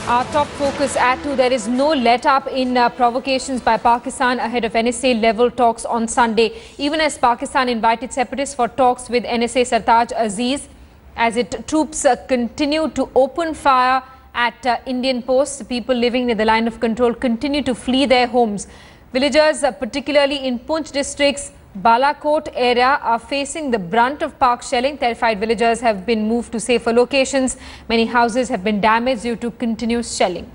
Our top focus at 2, there is no let-up in provocations by Pakistan ahead of NSA-level talks on Sunday. Even as Pakistan invited separatists for talks with NSA Sartaj Aziz, as its troops continue to open fire at Indian posts, people living near the line of control continue to flee their homes. Villagers, particularly in Poonch district's Balakot area, are facing the brunt of Pak shelling. Terrified villagers have been moved to safer locations. Many houses have been damaged due to continuous shelling.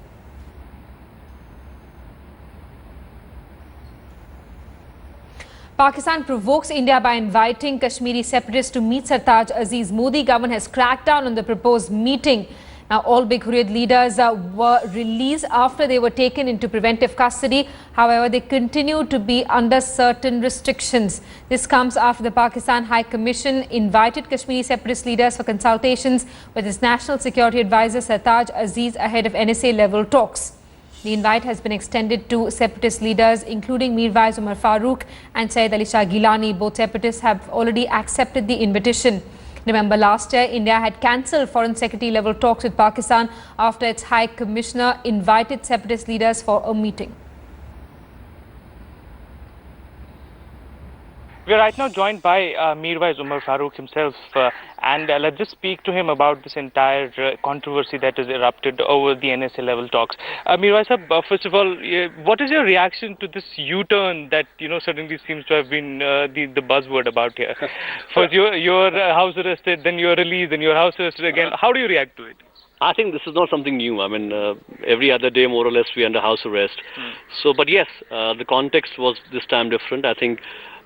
Pakistan provokes India by inviting Kashmiri separatists to meet Sartaj Aziz. Modi government has cracked down on the proposed meeting. Now, all big Hurriyat leaders were released after they were taken into preventive custody. However, they continue to be under certain restrictions. This comes after the Pakistan High Commission invited Kashmiri separatist leaders for consultations with its National Security Advisor Sartaj Aziz ahead of NSA-level talks. The invite has been extended to separatist leaders, including Mirwais Umar Farooq and Syed Ali Shah Gilani. Both separatists have already accepted the invitation. Remember, last year, India had cancelled Foreign Secretary-level talks with Pakistan after its High Commissioner invited separatist leaders for a meeting. We are right now joined by Mirwais Umar Farooq himself, and let's just speak to him about this entire controversy that has erupted over the NSA-level talks. Mirwais, first of all, what is your reaction to this U-turn that suddenly seems to have been the buzzword about here? First, you're house arrested, then you're released, then you're house arrested again. How do you react to it? I think this is not something new. I mean, every other day, more or less, we're under house arrest. So, but yes, the context was this time different. I think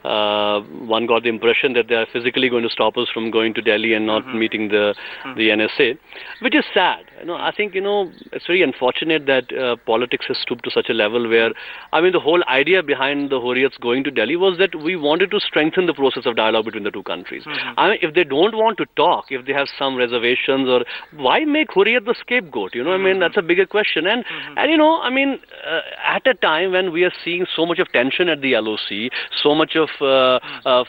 one got the impression that they are physically going to stop us from going to Delhi and not meeting the NSA, which is sad. I think it's very unfortunate that politics has stooped to such a level where, I mean, the whole idea behind the Hurriyats going to Delhi was that we wanted to strengthen the process of dialogue between the two countries. I mean, if they don't want to talk, if they have some reservations, or why make Hurriyat the scapegoat? I mean, that's a bigger question. And I mean, at a time when we are seeing so much of tension at the LOC, so much of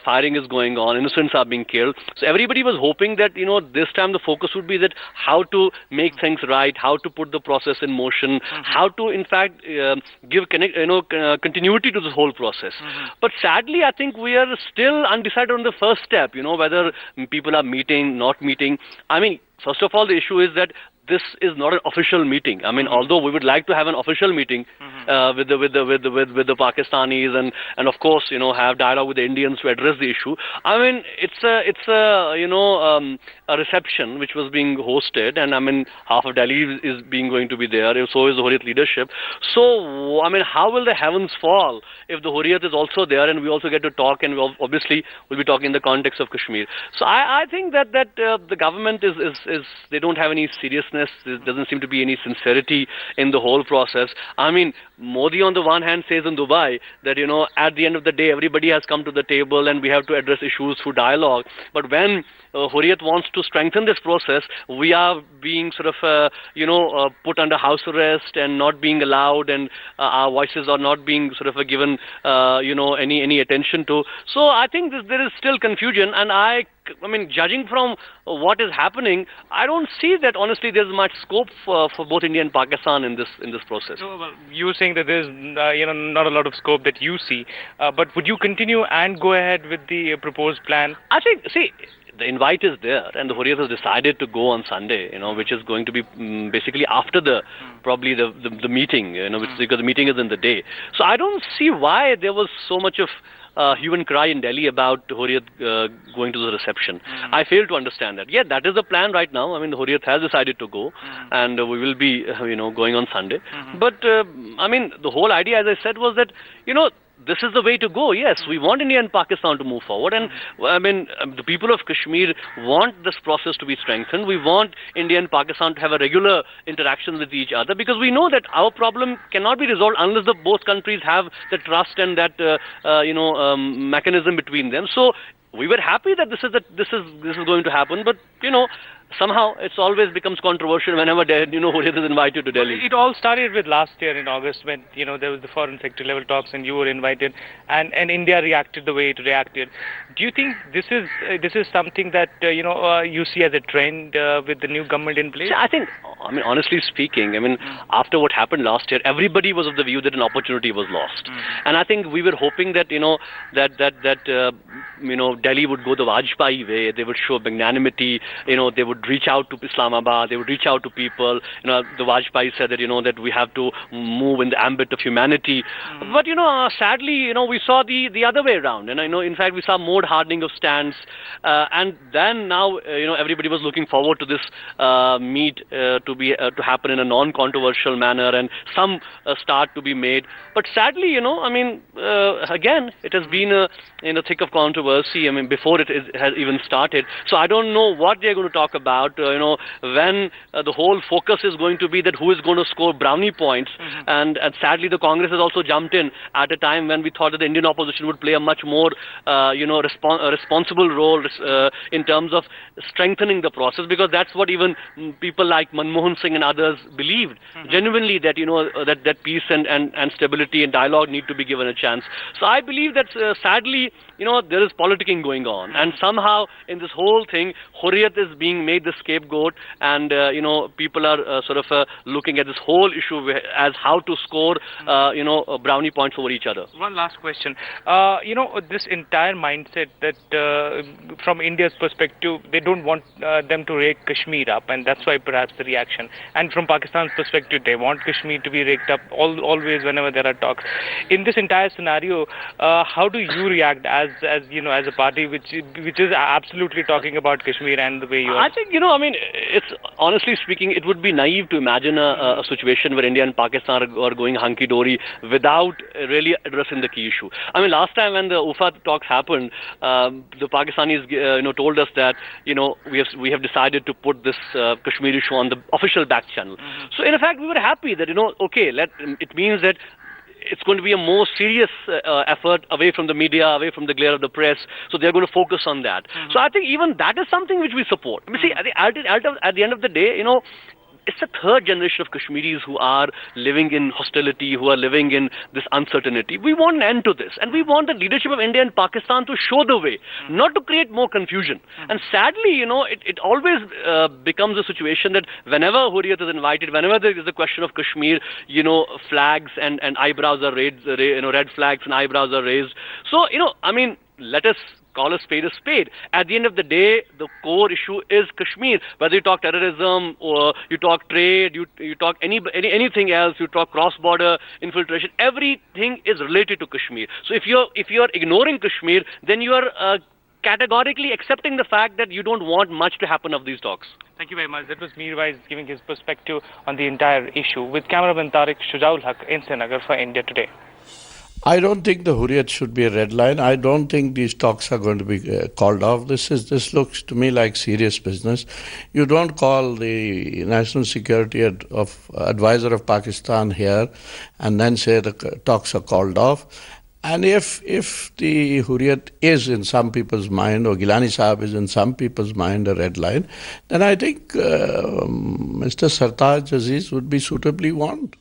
firing is going on, innocents are being killed. So everybody was hoping that this time the focus would be that how to make things right, how to put the process in motion, how to in fact give continuity to this whole process. But sadly, I think we are still undecided on the first step. Whether people are meeting, not meeting. I mean, first of all, the issue is that this is not an official meeting. I mean, although we would like to have an official meeting with the Pakistanis and of course have dialogue with the Indians to address the issue. I mean, it's a reception which was being hosted, and I mean half of Delhi is going to be there. So is the Hurriyat leadership. So I mean, how will the heavens fall if the Hurriyat is also there and we also get to talk, and we obviously will be talking in the context of Kashmir. So I think that the government is they don't have any seriousness. There doesn't seem to be any sincerity in the whole process. I mean, Modi on the one hand says in Dubai that at the end of the day everybody has come to the table and we have to address issues through dialogue. But when Hurriyat wants to strengthen this process, we are being sort of put under house arrest and not being allowed, and our voices are not being sort of given any attention to. So I think there is still confusion, and I mean, judging from what is happening, I don't see that honestly there's much scope for both India and Pakistan in this process. So, well, you were saying that there's not a lot of scope that you see, but would you continue and go ahead with the proposed plan? I think, see, the invite is there, and the Hurriyat has decided to go on Sunday, which is going to be basically after probably the meeting, because the meeting is in the day. So I don't see why there was so much of hue and cry in Delhi about Hurriyat going to the reception. I fail to understand that. Yeah, that is the plan right now. I mean, the Hurriyat has decided to go, and we will be, going on Sunday. But I mean, the whole idea, as I said, was that this is the way to go. Yes, we want India and Pakistan to move forward, and I mean, the people of Kashmir want this process to be strengthened. We want India and Pakistan to have a regular interaction with each other, because we know that our problem cannot be resolved unless both countries have the trust and that mechanism between them. So we were happy that this is going to happen, but somehow it's always becomes controversial whenever Hurriyat is invited to Delhi. It all started with last year in August when there was the foreign secretary level talks and you were invited, and India reacted the way it reacted. Do you think this is something that you see as a trend with the new government in place? See, honestly speaking, after what happened last year, everybody was of the view that an opportunity was lost, and I think we were hoping that Delhi would go the Vajpayee way. They would show magnanimity. They would reach out to Islamabad. They would reach out to people. The Vajpayee said that we have to move in the ambit of humanity. But sadly, we saw the other way around, and in fact we saw more hardening of stance. And then now everybody was looking forward to this meet to happen in a non-controversial manner and some start to be made. But sadly, again, it has been in the thick of controversy. Before it has even started. So I don't know what they're going to talk about. When the whole focus is going to be that who is going to score brownie points, and sadly the Congress has also jumped in at a time when we thought that the Indian opposition would play a much more responsible role in terms of strengthening the process, because that's what even people like Manmohan Singh and others believed genuinely, that that peace and stability and dialogue need to be given a chance. So I believe that sadly there is politicking going on, and somehow in this whole thing Hurriyat is being made the scapegoat, and people are looking at this whole issue as how to score brownie points over each other. One last question. This entire mindset that from India's perspective they don't want them to rake Kashmir up, and that's why perhaps the reaction, and from Pakistan's perspective they want Kashmir to be raked up always whenever there are talks. In this entire scenario, how do you react as a party which is absolutely talking about Kashmir and the way you are? I think it's honestly speaking, it would be naive to imagine a situation where India and Pakistan are going hunky-dory without really addressing the key issue. Last time when the UFA talks happened, the Pakistanis told us that we have decided to put this Kashmir issue on the official back channel. So in fact we were happy that it means that it's going to be a more serious effort away from the media, away from the glare of the press. So they're going to focus on that. So I think even that is something which we support. See, at the end of the day, it's the third generation of Kashmiris who are living in hostility, who are living in this uncertainty. We want an end to this, and we want the leadership of India and Pakistan to show the way, not to create more confusion. And sadly, it always becomes a situation that whenever Hurriyat is invited, whenever there is a question of Kashmir, flags and eyebrows are raised, red flags and eyebrows are raised. So, let us call a spade. At the end of the day, the core issue is Kashmir. Whether you talk terrorism or you talk trade, you talk anything else, you talk cross-border infiltration, everything is related to Kashmir. So if you're ignoring Kashmir, then you are categorically accepting the fact that you don't want much to happen of these talks. Thank you very much. That was Mirwais giving his perspective on the entire issue. With cameraman Tariq Shujaul Haq in Srinagar for India Today. I don't think the Hurriyat should be a red line. I don't think these talks are going to be called off. This looks to me like serious business. You don't call the National Security Advisor of Pakistan here and then say the talks are called off. And if the Hurriyat is in some people's mind, or Gilani Sahab is in some people's mind a red line, then I think Mr. Sartaj Aziz would be suitably warned.